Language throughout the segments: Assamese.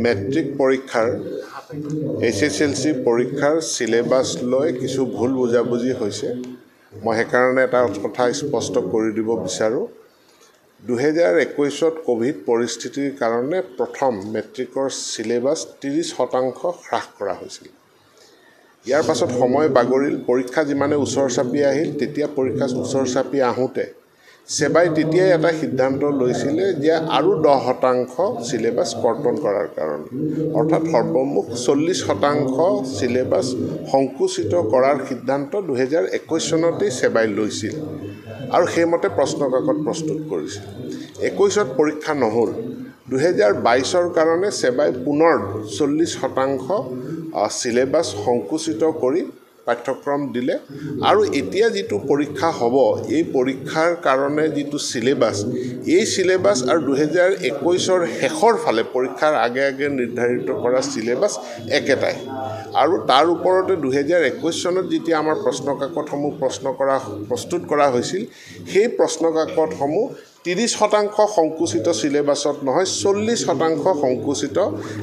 মেট্ৰিক পৰীক্ষাৰ HSLC পৰীক্ষাৰ সিলেবাস লৈ কিছু ভুল বুজাবুজি হৈছে মই সেইকাৰণে এটা কথা স্পষ্ট কৰি দিব বিচাৰো 2021ত কোভিড পৰিস্থিতিৰ কাৰণে প্ৰথম মেট্ৰিকৰ সিলেবাস 30% হ্ৰাস কৰা হৈছিল ইয়াৰ পাছত সময় বাগৰিল পৰীক্ষা যিমানে ওচৰ চাপি আহিল তেতিয়া পৰীক্ষা ওচৰ চাপি আহোতে সেবাই তেতিয়াই এটা সিদ্ধান্ত লৈছিল যে আৰু 10% সিলেবাস কৰ্তন কৰাৰ কাৰণে অৰ্থাৎ সৰ্বমুখ 40% সিলেবাস সংকুচিত কৰাৰ সিদ্ধান্ত 2021 চনতেই সেবাই লৈছিল আৰু সেইমতে প্ৰশ্নকাকত প্ৰস্তুত কৰিছিল 21ত পৰীক্ষা নহল 2022ৰ কাৰণে সেবাই পুনৰ 40% সিলেবাস সংকুচিত কৰি পাঠ্যক্ৰম দিলে আৰু এতিয়া যেটো পৰীক্ষা হ'ব এই পৰীক্ষাৰ কাৰণে যেটো সিলেবাস এই সিলেবাস আৰু 2021ৰ শেষৰ ফালে পৰীক্ষাৰ আগে আগে নিৰ্ধাৰিত কৰা সিলেবাস একেটাই আৰু তাৰ ওপৰতে 2021 চনত যেতিয়া আমাৰ প্ৰশ্নকাকতসমূহ প্ৰস্তুত কৰা হৈছিল সেই প্ৰশ্নকাকতসমূহ 30% সংকুচিত সিলেবাসত নহয় 40% সংকুচিত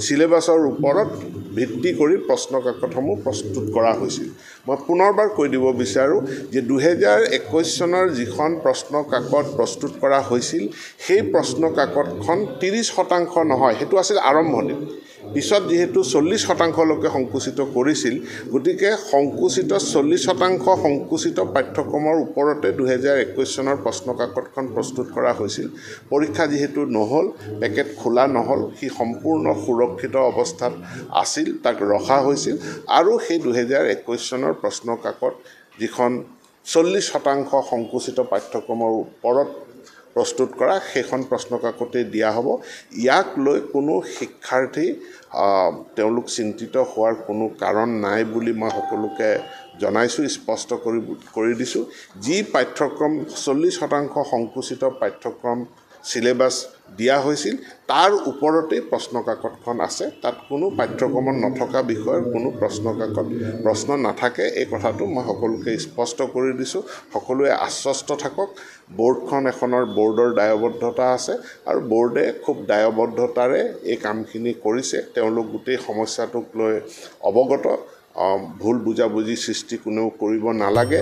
সিলেবাসৰ ওপৰত ভিত্তি কৰি প্ৰশ্নকাকতসমূহ প্ৰস্তুত কৰা হৈছিল মই পুনৰবাৰ কৈ দিব বিচাৰো যে 2021 চনৰ যিখন প্ৰশ্নকাকত প্ৰস্তুত কৰা হৈছিল সেই প্ৰশ্নকাকতখন 30% নহয় হেতু আছিল আৰম্ভণি পিছত যেহেতু 40% লৈকে সংকুচিত কৰিছিল গতিকে সংকুচিত 40% সংকুচিত পাঠ্যক্ৰমৰ ওপৰতে 2021 চনৰ প্ৰশ্নকাকতখন প্ৰস্তুত কৰা হৈছিল পৰীক্ষা যেহেতু নহল পেকেট খোলা নহল হি সম্পূৰ্ণ সুৰক্ষিত অৱস্থাত আছিল তাক ৰখা হৈছিল আৰু সেই 2021 চনৰ প্ৰশ্নকাকত যিখন 40% সংকুচিত পাঠ্যক্ৰমৰ ওপৰত প্ৰস্তুত কৰা সেইখন প্ৰশ্নকাকতে দিয়া হ'ব ইয়াক লৈ কোনো শিক্ষাৰ্থী তেওঁলোক চিন্তিত হোৱাৰ কোনো কাৰণ নাই বুলি মই সকলোকে জনাইছো স্পষ্ট কৰি দিছো যি পাঠ্যক্ৰম 40% সংকুচিত পাঠ্যক্ৰম সিলেবাস দিয়া হৈছিল তাৰ ওপৰতে প্ৰশ্নকাকতখন আছে তাত কোনো পাঠ্যক্ৰমত নথকা বিষয়ৰ কোনো প্ৰশ্ন নাথাকে এই কথাটো মই সকলোকে স্পষ্ট কৰি দিছো সকলোৱে আশ্বস্ত থাকক বোৰ্ডখন এখনৰ বোৰ্ডৰ দায়বদ্ধতা আছে আৰু বোৰ্ডে খুব দায়বদ্ধতাৰে এই কামখিনি কৰিছে তেওঁলোক গোটেই সমস্যাটোক লৈ অৱগত ভুল বুজাবুজি সৃষ্টি কোনেও কৰিব নালাগে